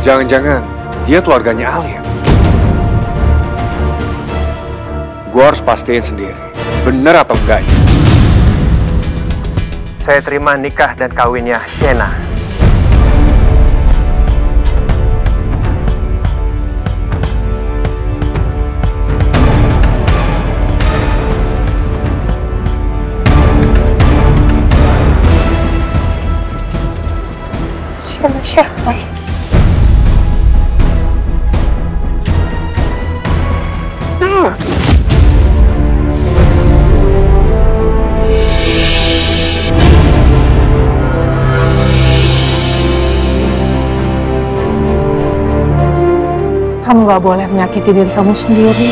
Jangan-jangan dia keluarganya Alia. Gua harus pastiin sendiri, bener atau enggaknya. Saya terima nikah dan kawinnya Shena. Shena siapa? Kamu gak boleh menyakiti diri kamu sendiri.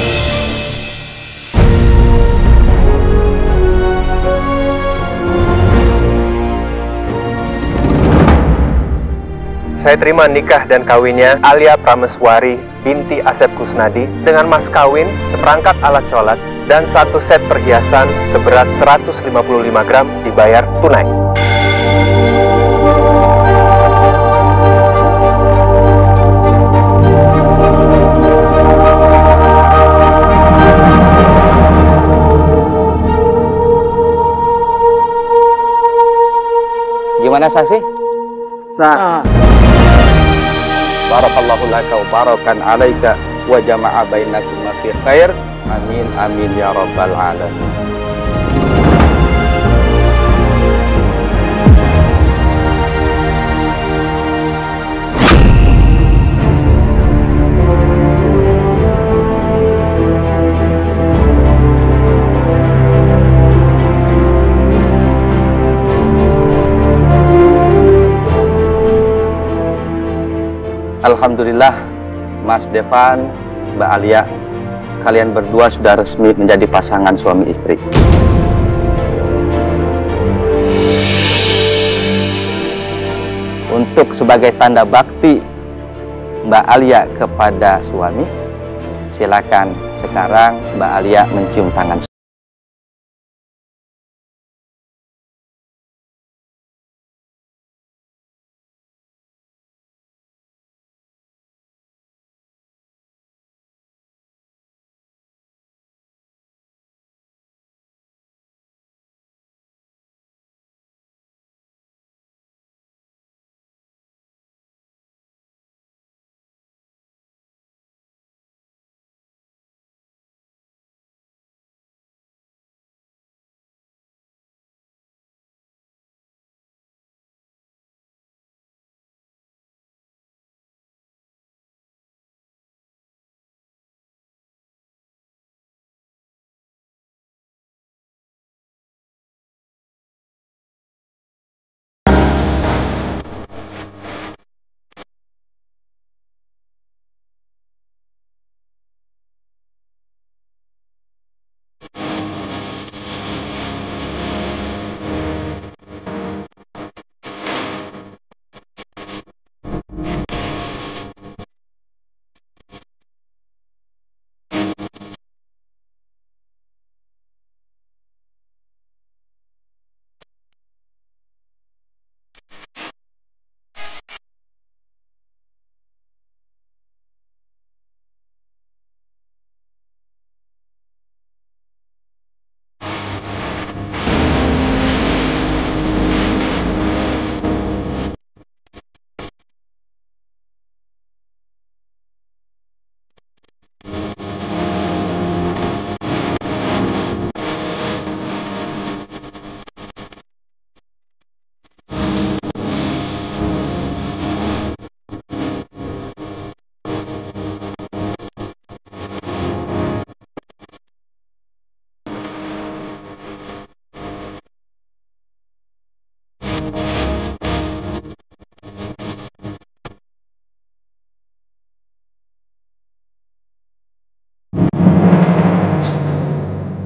Saya terima nikah dan kawinnya Alia Prameswari binti Asep Kusnadi dengan mas kawin, seperangkat alat sholat, dan 1 set perhiasan seberat 155 gram dibayar tunai. Gimana Sasi? Barakallahu laka wa barakan alaika wa jama'a bainakum fi khair. Amin amin ya rabbal alamin. Alhamdulillah, Mas Devan, Mbak Alia, kalian berdua sudah resmi menjadi pasangan suami istri. Untuk sebagai tanda bakti Mbak Alia kepada suami, silakan sekarang Mbak Alia mencium tangan.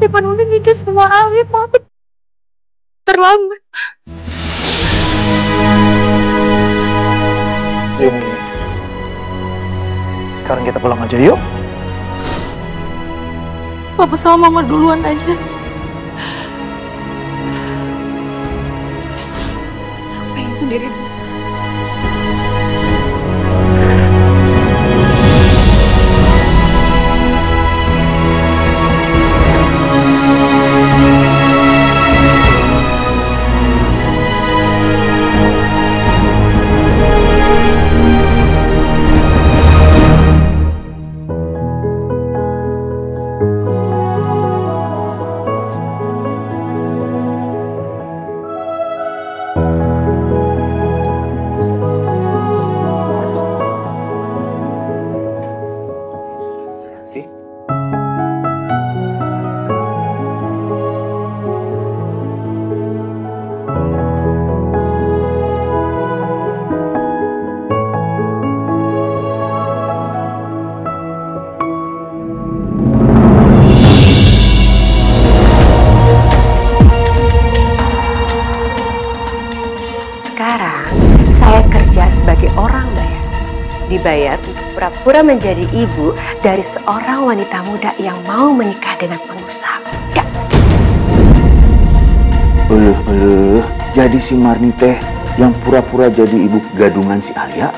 Depan udah nikah sama Alif, maaf terlambat. Ini sekarang kita pulang aja yuk. Papa sama mama duluan aja. Aku pengen sendiri. dibayar untuk pura-pura menjadi ibu dari seorang wanita muda yang mau menikah dengan pengusaha muda. Jadi si Marni teh yang pura-pura jadi ibu gadungan si Alia?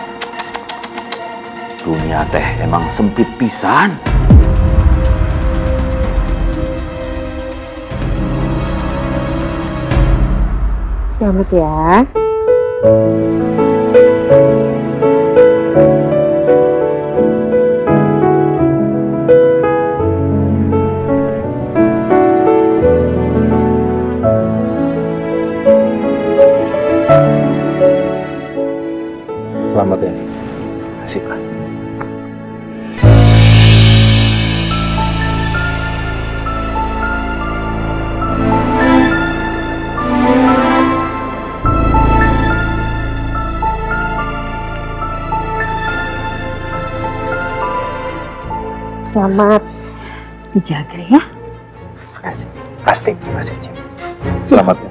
Dunia teh emang sempit pisan. Selamat ya. Selamat ya. Kasih Pak. Selamat. Dijaga ya. Makasih. Pasti, makasih Cik. Selamat ya.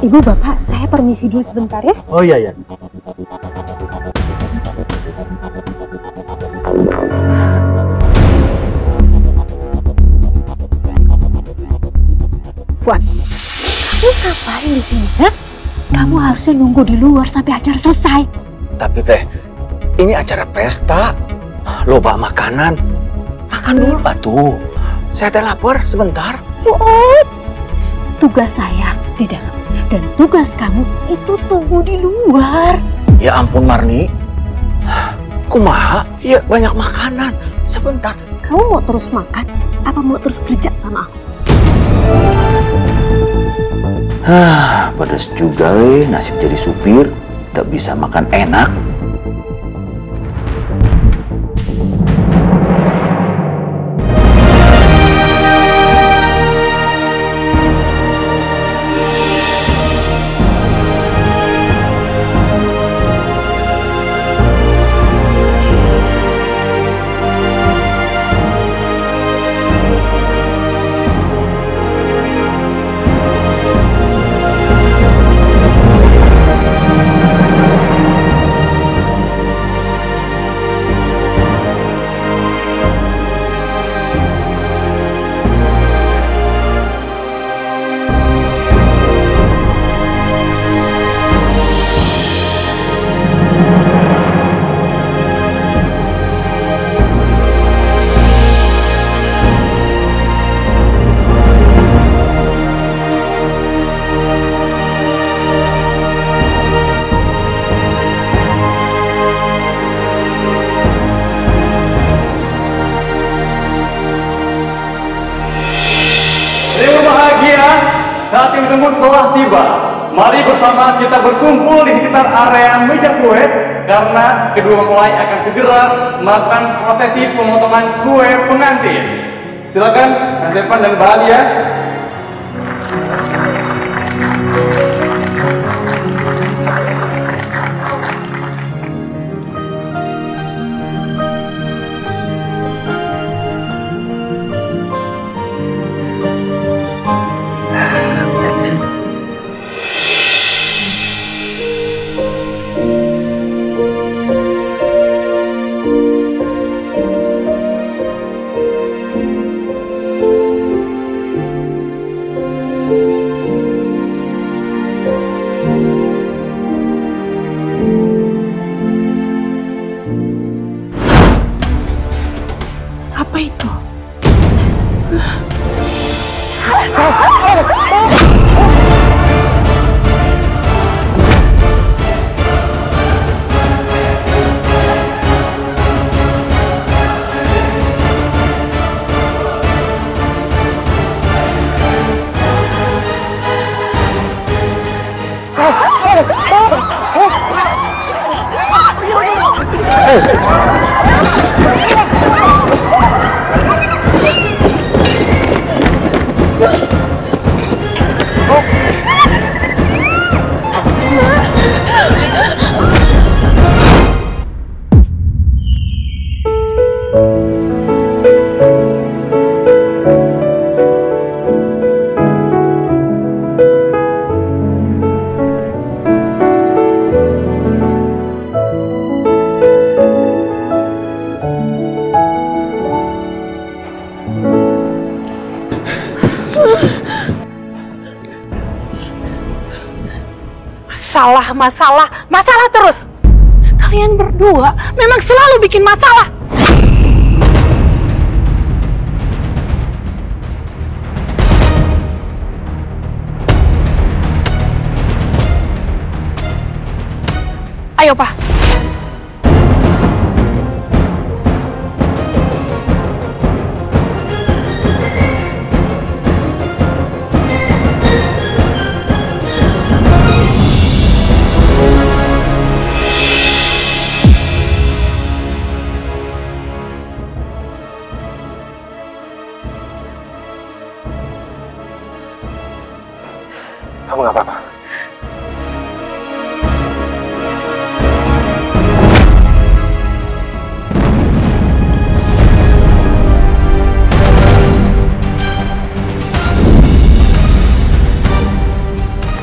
Ibu, Bapak, saya permisi dulu sebentar ya. Oh iya. Fuad, kamu ngapain di sini? Kamu harusnya nunggu di luar sampai acara selesai. Tapi teh, ini acara pesta. Loba makanan. Makan dulu atuh. Saya teh lapar sebentar. Fuad, tugas saya di dalam dan tugas kamu itu tunggu di luar. Ya ampun Marni. Kumaha? Ya banyak makanan. Sebentar. Kamu mau terus makan apa mau terus kerja sama aku? Pedas juga nasib jadi supir. Tak bisa makan enak. Saat yang tersebut telah tiba. Mari bersama kita berkumpul di sekitar area meja kue karena kedua mempelai akan segera melakukan prosesi pemotongan kue pengantin. Silakan Mas Depan dan Mbak Alia. Masalah terus. Kalian berdua memang selalu bikin masalah. Ayo, Pak. Kamu nggak apa-apa.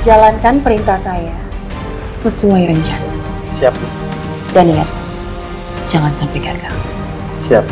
Jalankan perintah saya sesuai rencana. Siap. Dan ingat, jangan sampai gagal. Siap.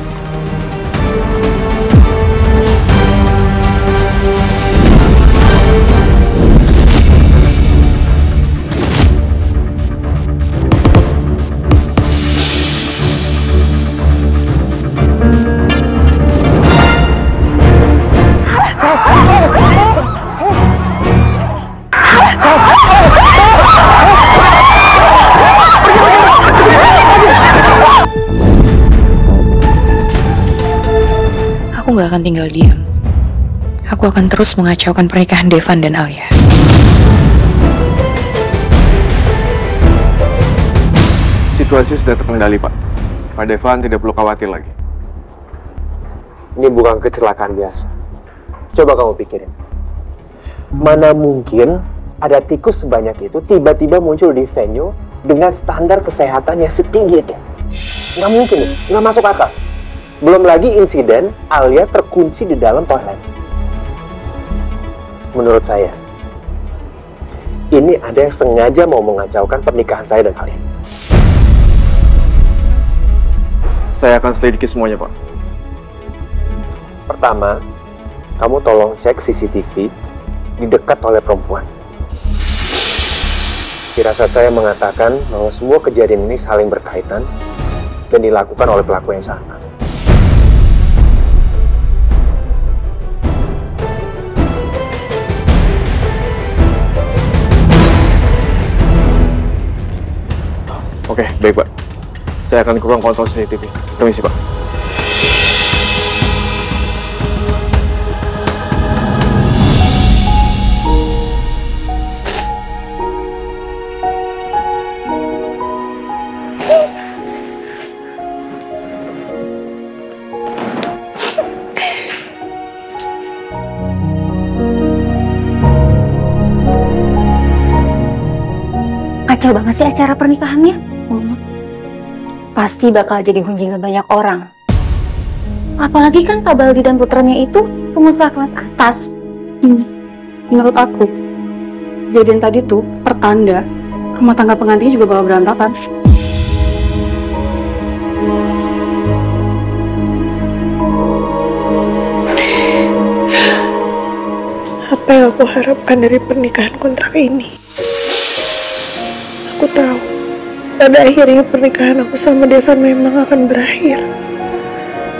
Aku gak akan tinggal diam. Aku akan terus mengacaukan pernikahan Devan dan Alia. Situasi sudah terkendali, Pak. Pak Devan tidak perlu khawatir lagi. Ini bukan kecelakaan biasa. Coba kamu pikirin. Mana mungkin ada tikus sebanyak itu tiba-tiba muncul di venue dengan standar kesehatan yang setinggi itu? Nggak mungkin, nggak masuk akal. Belum lagi insiden Alia terkunci di dalam toilet. Menurut saya, ini ada yang sengaja mau mengacaukan pernikahan saya dan Alia. Saya akan selidiki semuanya, Pak. Pertama, kamu tolong cek CCTV di dekat toilet perempuan. Firasat saya mengatakan bahwa semua kejadian ini saling berkaitan dan dilakukan oleh pelaku yang sama. Oke, baik, Pak. Saya akan ke ruang kontrol CCTV. Permisi, Pak. Kacau banget sih acara pernikahannya. Pasti bakal jadi gunjingan banyak orang. Apalagi kan Pak Baldi dan putranya itu pengusaha kelas atas. Menurut aku, kejadian tadi tuh pertanda rumah tangga pengantinnya juga bakal berantakan. Apa yang aku harapkan dari pernikahan kontrak ini? Aku tahu, pada akhirnya pernikahan aku sama Devan memang akan berakhir.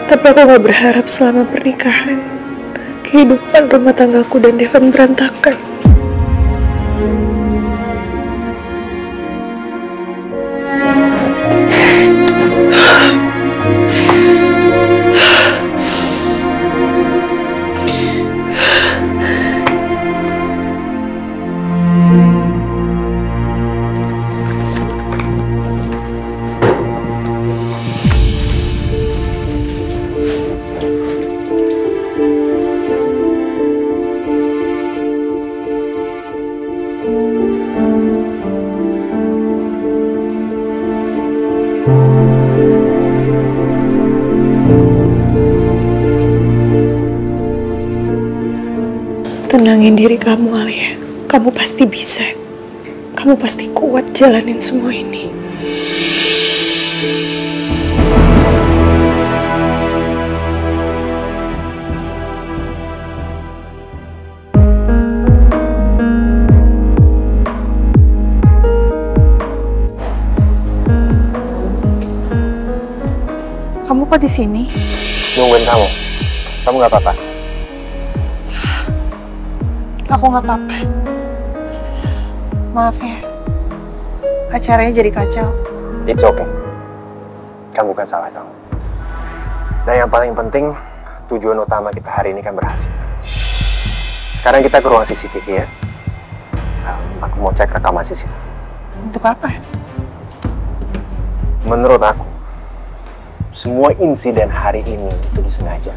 Tapi aku gak berharap selama pernikahan kehidupan rumah tanggaku dan Devan berantakan. Tenangin diri kamu, Alia. Kamu pasti bisa. Kamu pasti kuat jalanin semua ini. kok di sini? Nungguin kamu. Kamu nggak apa-apa? Aku nggak apa-apa. Maaf ya. Acaranya jadi kacau. It's okay. Kan bukan salah kamu. Dan yang paling penting, tujuan utama kita hari ini kan berhasil. Sekarang kita ke ruang CCTV ya. Aku mau cek rekaman CCTV. Untuk apa? Menurut aku, semua insiden hari ini itu disengaja.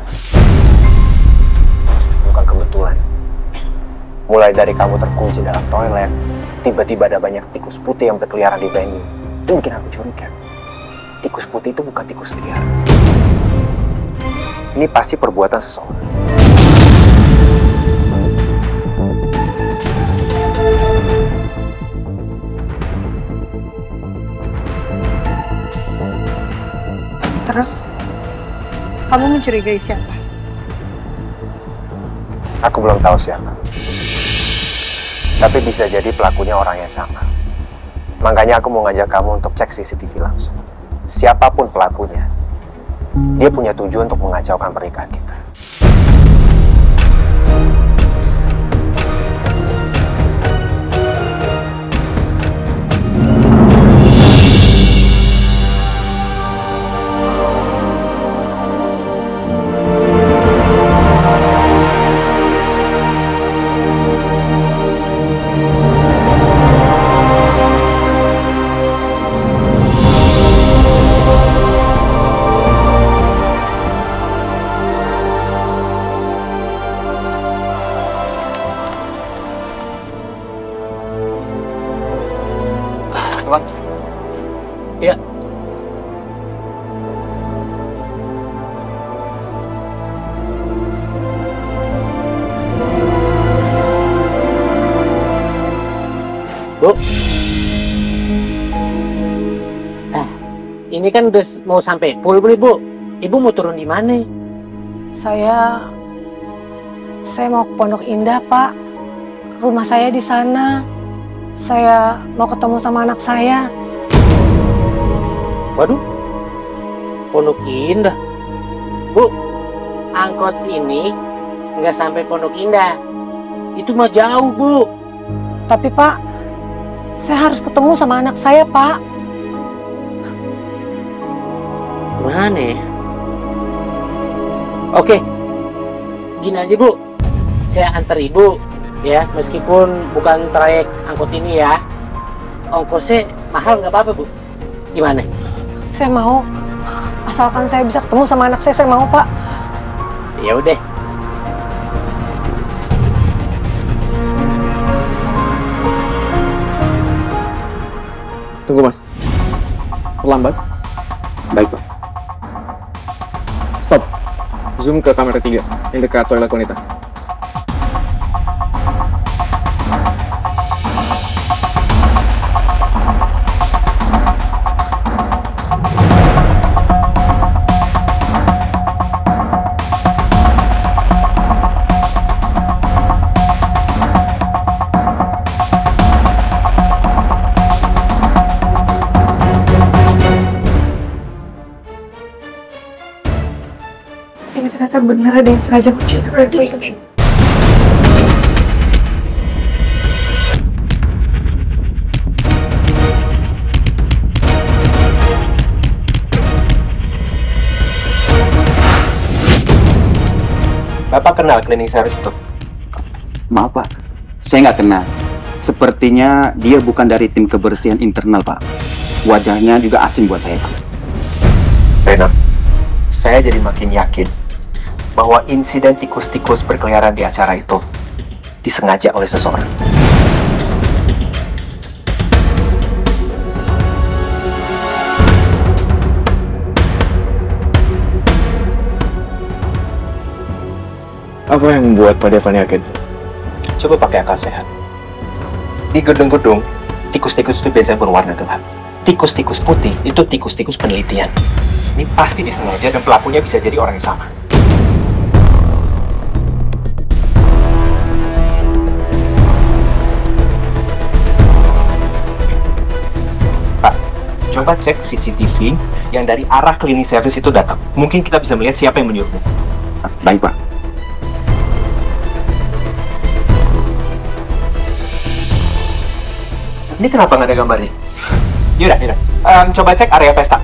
Bukan kebetulan. Mulai dari kamu terkunci dalam toilet, tiba-tiba ada banyak tikus putih yang berkeliaran di venue. Itu bikin aku curiga. Tikus putih itu bukan tikus liar. Ini pasti perbuatan seseorang. Terus, kamu mencurigai siapa? Aku belum tahu siapa. Tapi bisa jadi pelakunya orang yang sama. Makanya aku mau ngajak kamu untuk cek CCTV langsung. Siapapun pelakunya, dia punya tujuan untuk mengacaukan pernikahan kita. Bang. Iya. Bu. Ini kan udah mau sampai pool nih, Bu. Ibu mau turun di mana? Saya mau ke Pondok Indah, Pak. Rumah saya di sana. Saya mau ketemu sama anak saya. Waduh, Pondok Indah. Bu, angkot ini nggak sampai Pondok Indah. Itu mah jauh, Bu. Tapi Pak, saya harus ketemu sama anak saya, Pak. Mana ya? Oke, gini aja, Bu. Saya antar Ibu. Ya, meskipun bukan trayek angkot ini ya, ongkosnya mahal nggak apa-apa, Bu. Gimana? Saya mau, asalkan saya bisa ketemu sama anak saya mau, Pak. Ya udah. Tunggu, Mas. Terlambat. Baik, Pak. Stop. Zoom ke kamera 3 yang dekat toilet wanita. Ini ternyata benar ada yang sengaja kunci itu ini. Bapak kenal cleaning service itu? Maaf, Pak. Saya nggak kenal. Sepertinya dia bukan dari tim kebersihan internal, Pak. Wajahnya juga asing buat saya, Pak. Rena, saya jadi makin yakin bahwa insiden tikus-tikus berkeliaran di acara itu disengaja oleh seseorang. Apa yang membuat Pak Devan yakin? Coba pakai akal sehat. Di gedung-gedung, tikus-tikus itu biasanya berwarna gelap. Tikus-tikus putih itu tikus-tikus penelitian. Ini pasti disengaja dan pelakunya bisa jadi orang yang sama. Pak, coba cek CCTV yang dari arah cleaning service itu datang. Mungkin kita bisa melihat siapa yang menyuruhmu. Baik, Pak. Ini kenapa nggak ada gambarnya? Yaudah. Coba cek area pesta.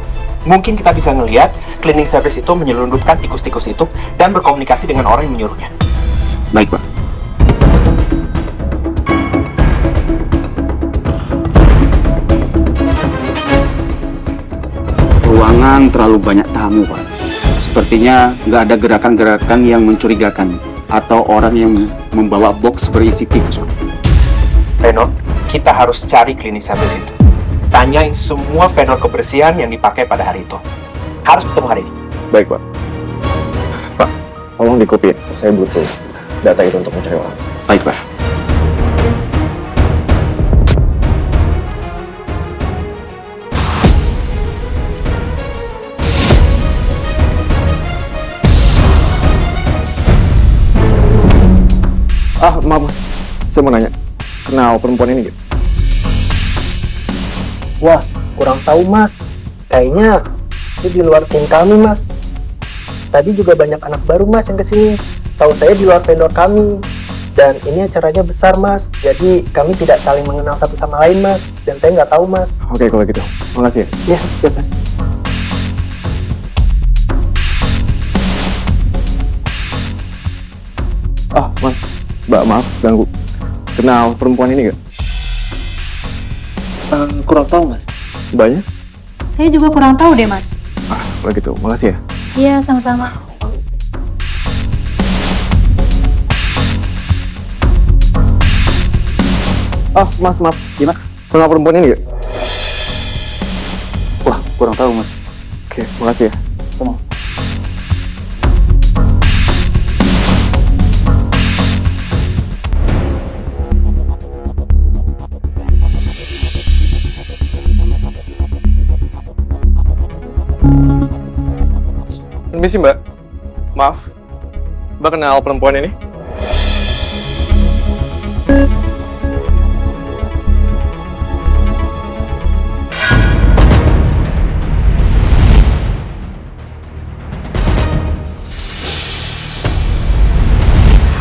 Mungkin kita bisa ngelihat cleaning service itu menyelundupkan tikus-tikus itu dan berkomunikasi dengan orang yang menyuruhnya. Baik, Pak. Ruangan terlalu banyak tamu, Pak. Sepertinya nggak ada gerakan-gerakan yang mencurigakan atau orang yang membawa box berisi tikus, Pak. Reno, kita harus cari cleaning service itu. Tanyain semua vendor kebersihan yang dipakai pada hari itu. Harus ketemu hari ini. Baik, Pak. Pak, tolong dikopi. Saya butuh data itu untuk mencari orang. Baik, Pak. Maaf, Mas. Saya mau nanya. Kenal perempuan ini, gitu? Wah, kurang tahu, Mas. Kayaknya itu di luar tim kami, Mas. Tadi juga banyak anak baru, Mas, yang kesini. Setahu saya di luar vendor kami. Dan ini acaranya besar, Mas. Jadi kami tidak saling mengenal satu sama lain, Mas. Dan saya nggak tahu, Mas. Oke, kalau gitu. Makasih ya. Ya, siap, Mas. Mas. Mbak, maaf, ganggu. Kenal perempuan ini nggak? Kurang tahu, Mas. Mbaknya? Saya juga kurang tahu deh, Mas. Kalau gitu. Makasih ya. Iya, sama-sama. Mas, maaf. Gimana? Kenal perempuan ini nggak? Wah, kurang tahu, Mas. Oke, makasih ya. Sama. Permisi, Mbak. Maaf. Mbak kenal perempuan ini?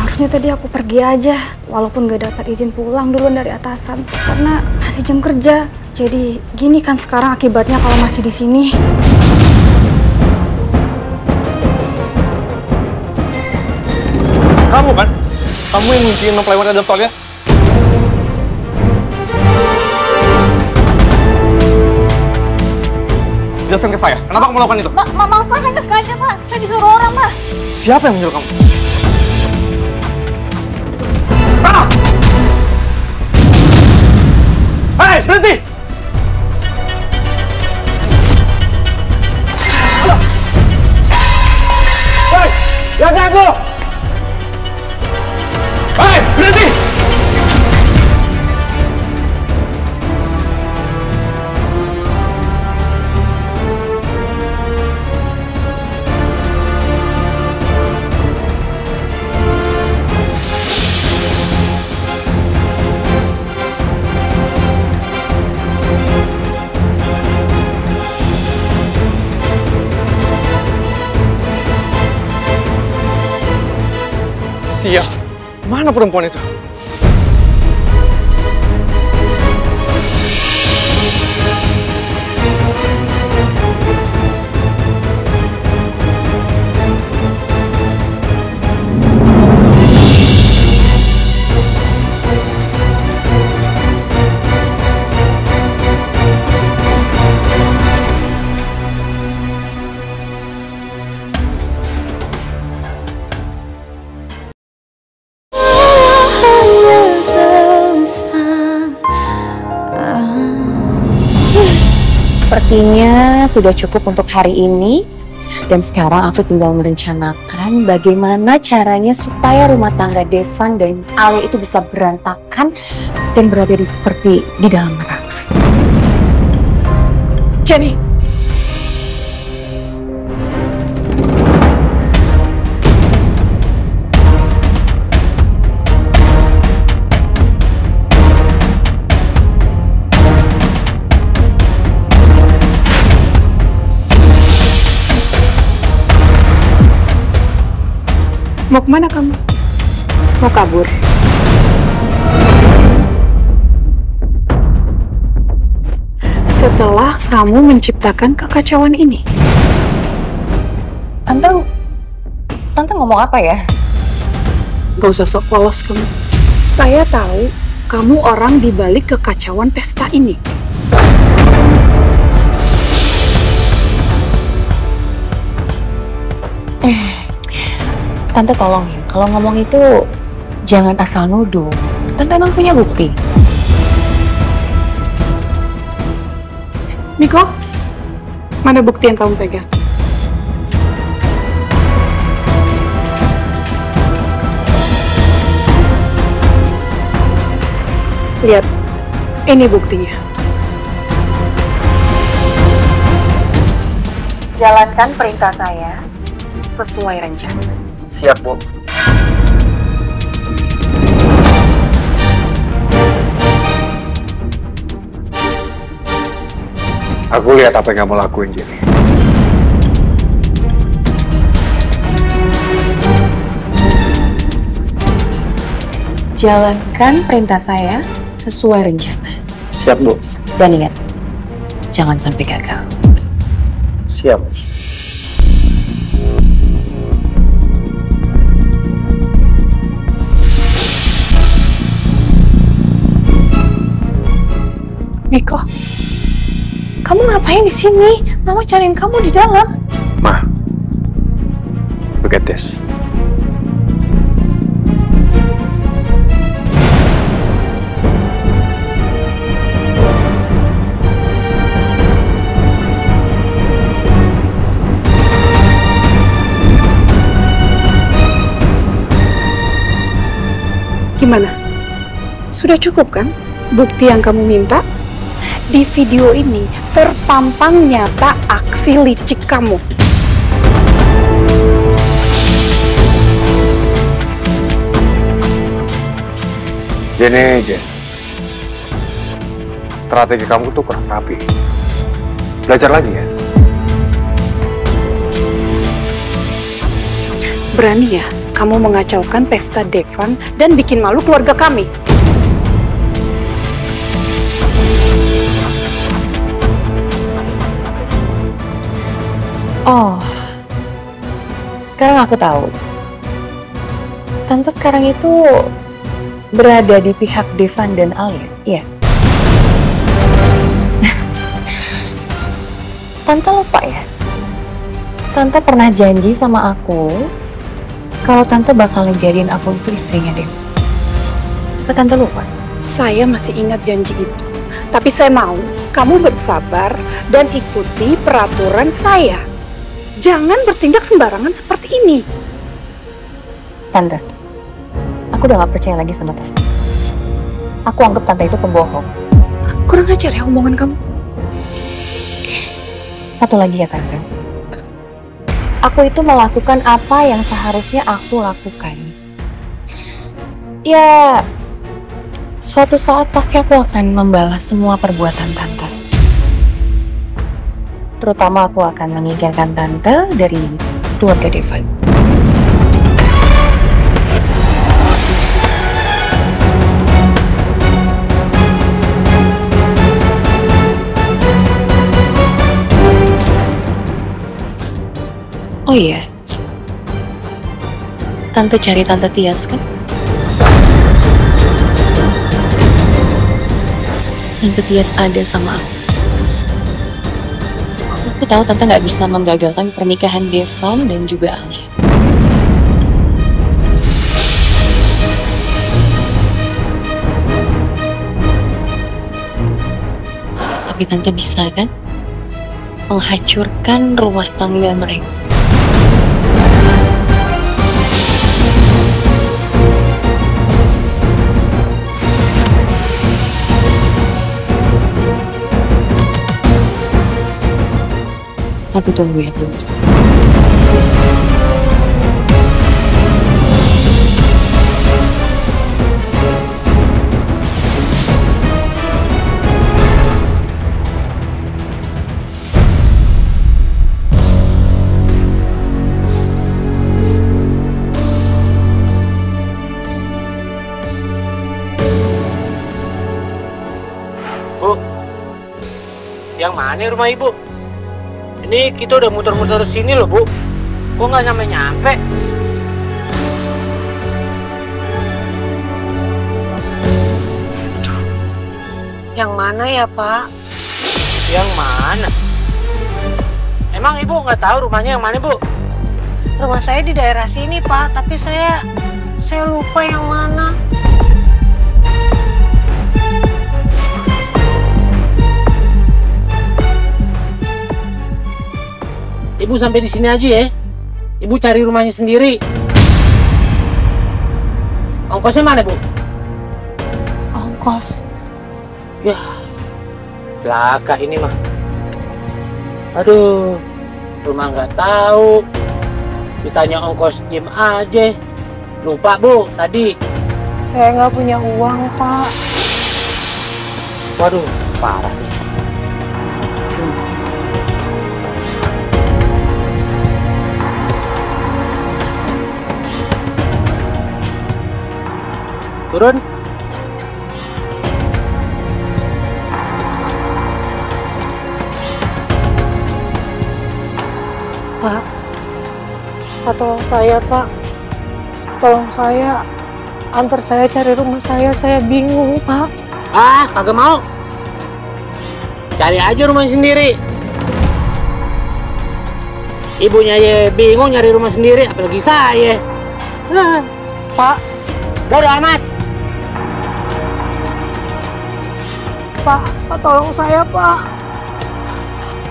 Harusnya tadi aku pergi aja, walaupun gak dapat izin pulang duluan dari atasan, karena masih jam kerja. Jadi gini kan sekarang akibatnya kalau masih di sini. Kamu kan? Kamu yang ngunciin mempelewati dalam toilet? Jelaskan ke saya, kenapa kamu melakukan itu? Maaf Pak, saya nggak sengaja Pak. Saya disuruh orang Pak. Siapa yang menyuruh kamu? Hei, berhenti! Hei, jaga aku! Hei, berhenti! Sial, mana perempuan itu? Sepertinya sudah cukup untuk hari ini. Dan sekarang aku tinggal merencanakan bagaimana caranya supaya rumah tangga Devan dan Alia itu bisa berantakan dan berada seperti di dalam neraka. Jenny! Mau kemana kamu? Mau kabur? Setelah kamu menciptakan kekacauan ini. Tante ngomong apa ya? Gak usah sok polos kamu. Saya tahu kamu orang di balik kekacauan pesta ini. Tante tolong ya, kalau ngomong itu jangan asal nuduh. Tante emang punya bukti. Miko, mana bukti yang kamu pegang? Lihat, ini buktinya. Jalankan perintah saya sesuai rencana. Siap, Bu. Aku lihat apa yang kamu lakuin, Jenny. Jalankan perintah saya sesuai rencana. Siap, Bu. Dan ingat, jangan sampai gagal. Siap. Miko, kamu ngapain di sini? Mama cariin kamu di dalam. Ma, look at this. Gimana? Sudah cukup kan? Bukti yang kamu minta? Di video ini terpampang nyata aksi licik kamu. Jen, strategi kamu tuh kurang rapi. Belajar lagi ya. Berani ya kamu mengacaukan pesta Devan dan bikin malu keluarga kami. Oh, sekarang aku tahu. Tante sekarang itu berada di pihak Devan dan Alia, iya? Tante lupa ya? Tante pernah janji sama aku kalau Tante bakal ngejadiin aku itu istrinya Devan. Apa Tante lupa? Saya masih ingat janji itu. Tapi saya mau kamu bersabar dan ikuti peraturan saya. Jangan bertindak sembarangan seperti ini. Tante, aku udah gak percaya lagi sama Tante. Aku anggap Tante itu pembohong. Kurang ajar ya omongan kamu. Satu lagi ya Tante. Aku itu melakukan apa yang seharusnya aku lakukan. Ya, suatu saat pasti aku akan membalas semua perbuatan Tante. Terutama aku akan mengingatkan Tante dari keluarga Devan. Oh iya, Tante cari Tante Tias kan? Tante Tias ada sama aku. Aku tahu Tante nggak bisa menggagalkan pernikahan Devan dan juga Alia. Tapi Tante bisa kan menghancurkan rumah tangga mereka. Aku tunggu ya Tante. mana rumah ibu? Ini kita udah muter-muter sini loh, Bu. Kok nggak nyampe-nyampe? Yang mana ya, Pak? Yang mana? Emang ibu nggak tahu rumahnya yang mana, Bu? Rumah saya di daerah sini, Pak. Tapi saya lupa yang mana. Ibu sampai di sini aja ya. Ibu cari rumahnya sendiri. Ongkosnya mana, Bu? Ongkos? Ya, belaka ini mah. Aduh, rumah nggak tahu. Ditanya ongkos diem aja. Lupa, Bu, tadi. Saya nggak punya uang, Pak. Waduh, parah nih. Turun. Pak, tolong saya, Pak. Tolong saya. Antar saya cari rumah saya bingung, Pak. Ah, kagak mau. Cari aja rumah sendiri. Ibunya aja bingung nyari rumah sendiri, apalagi saya. Pak, bodo amat. Pak, tolong saya, Pak.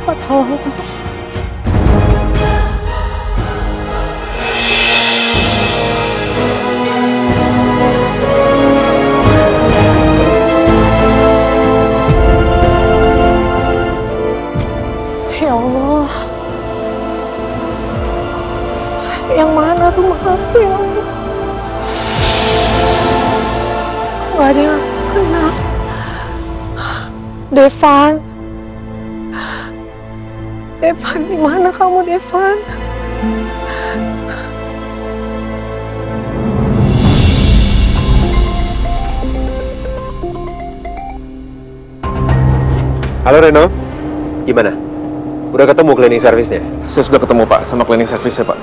Pak, tolong, Pak. Ya Allah. Yang mana rumah aku, ya Allah? Kok gak ada yang kenal? Devan, di mana kamu, Devan? Halo Reno, gimana? Udah ketemu cleaning service-nya? Saya sudah ketemu Pak, sama cleaning service-nya Pak.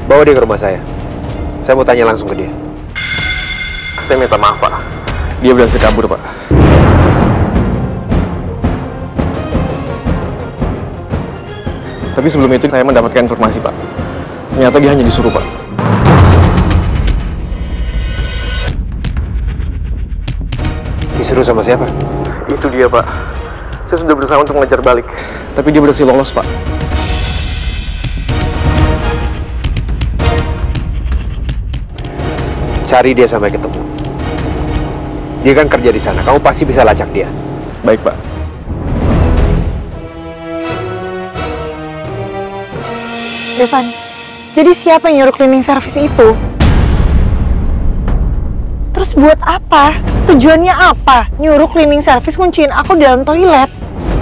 Bawa dia ke rumah saya. Saya mau tanya langsung ke dia. Saya minta maaf Pak, dia berhasil kabur Pak. Tapi sebelum itu saya mendapatkan informasi Pak. Ternyata dia hanya disuruh Pak. Disuruh sama siapa? Itu dia Pak. Saya sudah berusaha untuk mengejar balik, tapi dia berhasil lolos Pak. Cari dia sampai ketemu. Dia kan kerja di sana, kamu pasti bisa lacak dia. Baik Pak. Devan, jadi siapa yang nyuruh cleaning service itu? Terus buat apa? Tujuannya apa? Nyuruh cleaning service kunciin aku dalam toilet?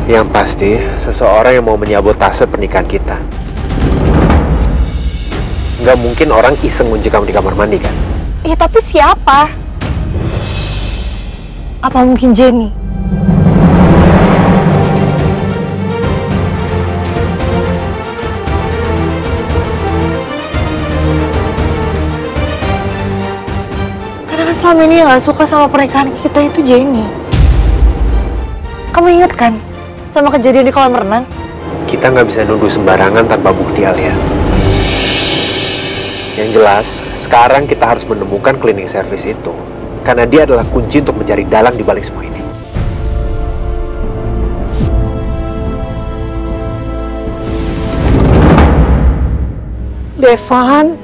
Yang pasti, seseorang yang mau menyabotase pernikahan kita. Nggak mungkin orang iseng ngunci kamu di kamar mandi kan? Iya, tapi siapa? Apa mungkin Jenny? Karena kan selama ini yang gak suka sama pernikahan kita itu Jenny. Kamu ingat kan sama kejadian di kolam renang? Kita nggak bisa nuduh sembarangan tanpa bukti, Alia. Yang jelas, sekarang kita harus menemukan cleaning service itu. Karena dia adalah kunci untuk mencari dalang di balik semua ini. Devan,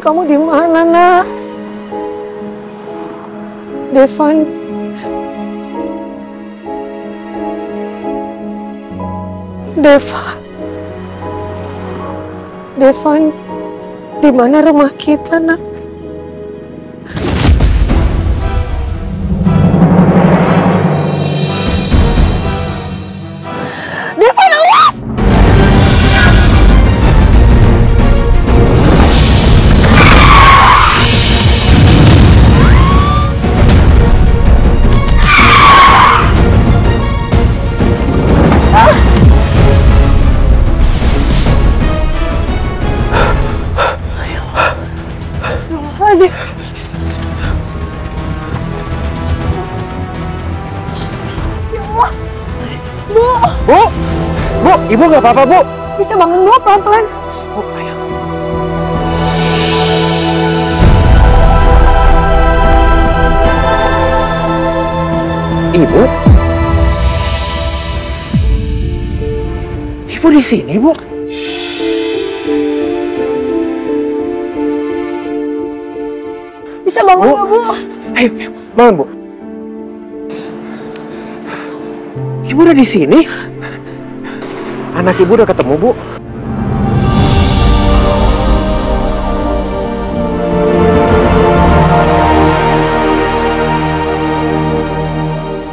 kamu di mana, Nak? Devan, di mana rumah kita, Nak? Devan, awas! Bu! Bu, ibu nggak apa-apa, Bu? Bisa bangun, Bu, pelan-pelan. Bu, ayo. Ibu? Ibu di sini, Bu? Bisa bangun nggak, Bu? Ayo, bangun, Bu. Ibu udah di sini? Anak ibu udah ketemu, Bu?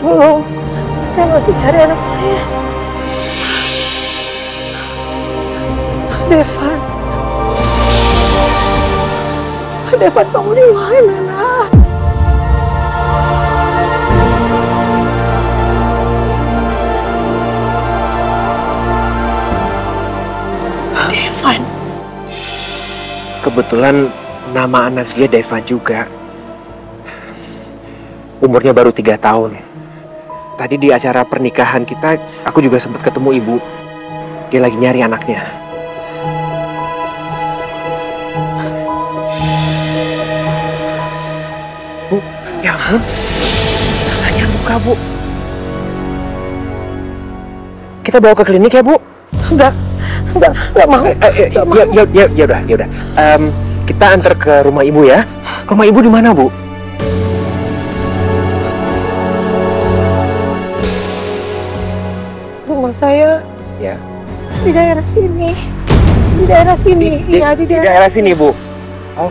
Belum. Saya masih cari anak saya. Devan. Devan, kamu di mana, Nak? Devan. Kebetulan nama anak dia Devan juga. Umurnya baru 3 tahun. Tadi di acara pernikahan kita, aku juga sempat ketemu ibu. Dia lagi nyari anaknya. Bu, ya ampun. Tangannya luka, Bu. Kita bawa ke klinik ya, Bu? Enggak mau. Ya udah. Kita antar ke rumah ibu ya. Rumah ibu di mana, Bu? Rumah saya Ya. di daerah sini. Di daerah sini. Iya, di Di daerah sini, Bu. Oh,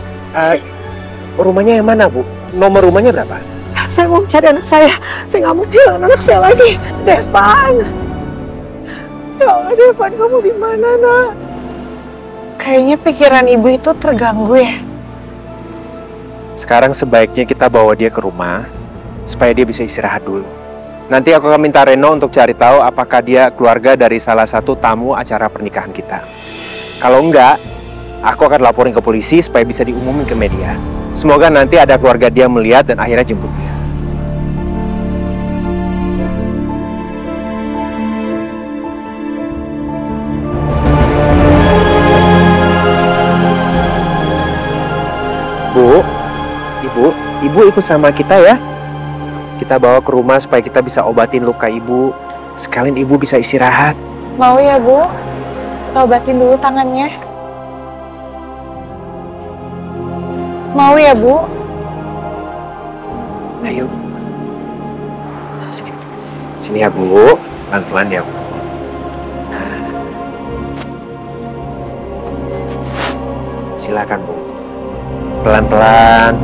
rumahnya yang mana, Bu? Nomor rumahnya berapa? Saya mau cari anak saya. Saya nggak mau kehilangan anak saya lagi. Devan. Ya Allah, Devan, kamu di mana, Nak? Kayaknya pikiran ibu itu terganggu ya. Sekarang sebaiknya kita bawa dia ke rumah supaya dia bisa istirahat dulu. Nanti aku akan minta Reno untuk cari tahu apakah dia keluarga dari salah satu tamu acara pernikahan kita. Kalau enggak, aku akan laporin ke polisi supaya bisa diumumin ke media. Semoga nanti ada keluarga dia melihat dan akhirnya jemput dia. Ibu ikut sama kita ya. Kita bawa ke rumah supaya kita bisa obatin luka ibu. Sekalian ibu bisa istirahat. Mau ya, Bu? Kita obatin dulu tangannya. Mau ya, Bu? Ayo. Sini ya, Bu. Pelan-pelan ya, Bu. Silakan, Bu. Pelan-pelan.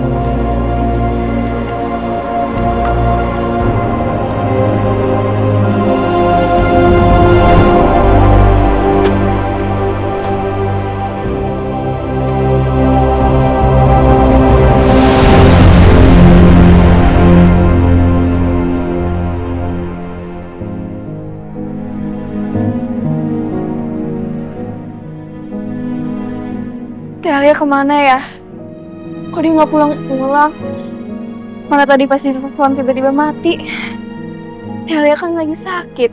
Alia kemana ya? Kok dia nggak pulang-pulang? Mana tadi pas di telepon tiba-tiba mati. Alia kan lagi sakit.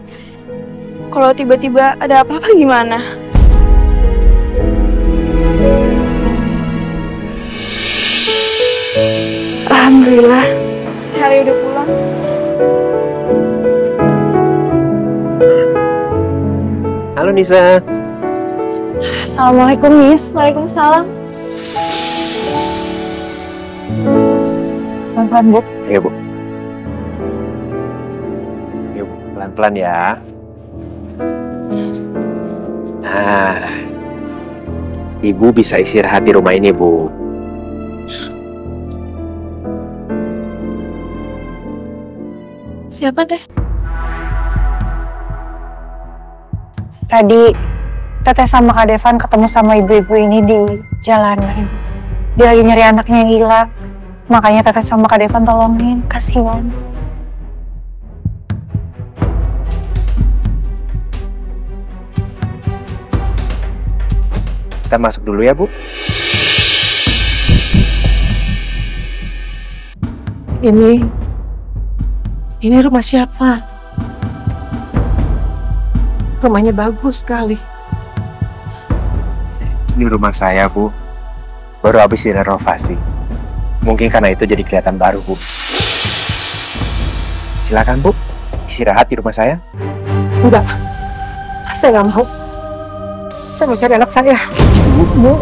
Kalau tiba-tiba ada apa-apa gimana? Alhamdulillah, Alia udah pulang. Halo Nisa. Assalamualaikum, Nis. Waalaikumsalam. Pelan-pelan, Bu. Iya, Bu. Iya, Bu. Pelan-pelan ya. Nah, Ibu bisa istirahat di rumah ini, Bu. Siapa teh? Tadi Teteh sama Kak Devan ketemu sama ibu-ibu ini di jalanan. Dia lagi nyari anaknya yang hilang. Makanya Teteh sama Kak Devan tolongin. Kasihan. Kita masuk dulu ya, Bu. Ini rumah siapa? Rumahnya bagus sekali. Ini rumah saya, Bu. Baru habis direnovasi. Mungkin karena itu jadi kelihatan baru, Bu. Silakan, Bu. Istirahat di rumah saya. Enggak. Saya nggak mau. Saya mau cari anak saya. Bu.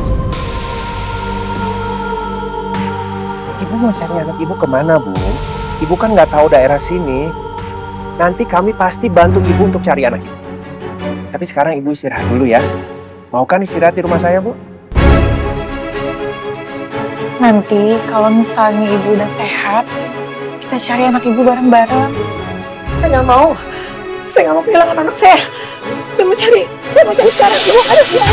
Ibu mau cari anak ibu kemana, Bu? Ibu kan nggak tahu daerah sini. Nanti kami pasti bantu ibu untuk cari anak ibu. Tapi sekarang ibu istirahat dulu ya. Mau kan istirahat di rumah saya, Bu? Nanti kalau misalnya ibu udah sehat, kita cari anak ibu bareng-bareng. Saya nggak mau. Saya nggak mau kehilangan anak saya. Saya mau cari sekarang ibu anak saya.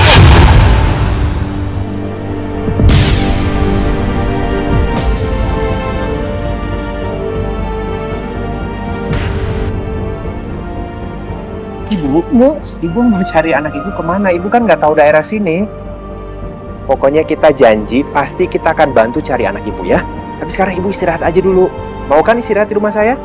Ibu mau cari anak ibu kemana? Ibu kan nggak tahu daerah sini. Pokoknya kita janji pasti kita akan bantu cari anak ibu ya. Tapi sekarang ibu istirahat aja dulu. Mau kan istirahat di rumah saya?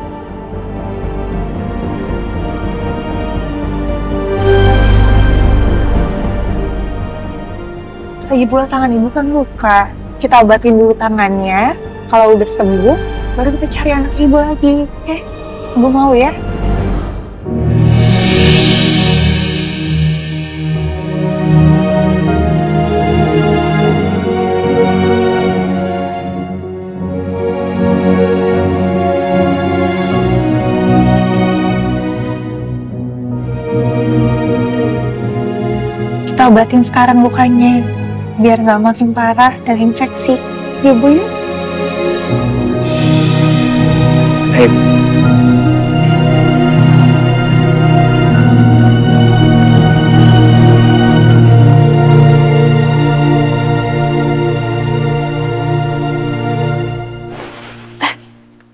Lagi pula tangan ibu kan luka. Kita obatin dulu tangannya. Kalau udah sembuh, baru kita cari anak ibu lagi. Oke? Ibu mau ya? Kita obatin sekarang lukanya, biar nggak makin parah dan infeksi. Ya, Bu ya? Ayo.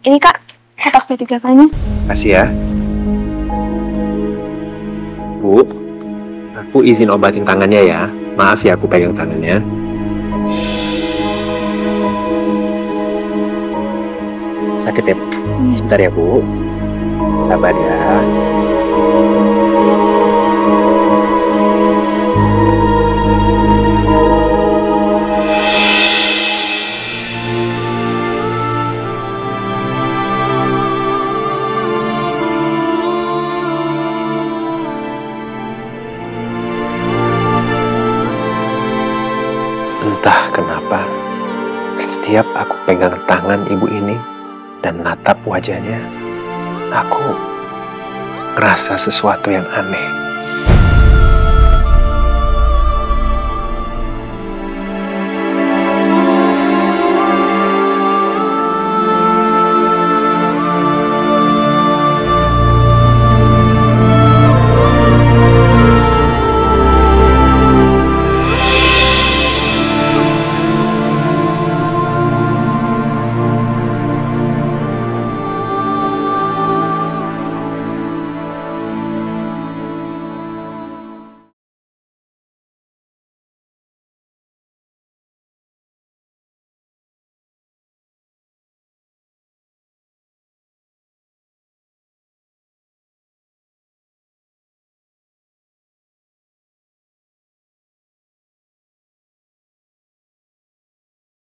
Ini Kak, kotak P3K-nya. Makasih ya. Bu, aku izin obatin tangannya ya. Maaf ya aku pegang tangannya. Sakit ya? Sebentar ya, Bu. Sabar ya. Entah kenapa, setiap aku pegang tangan ibu ini dan natap wajahnya, aku ngerasa sesuatu yang aneh.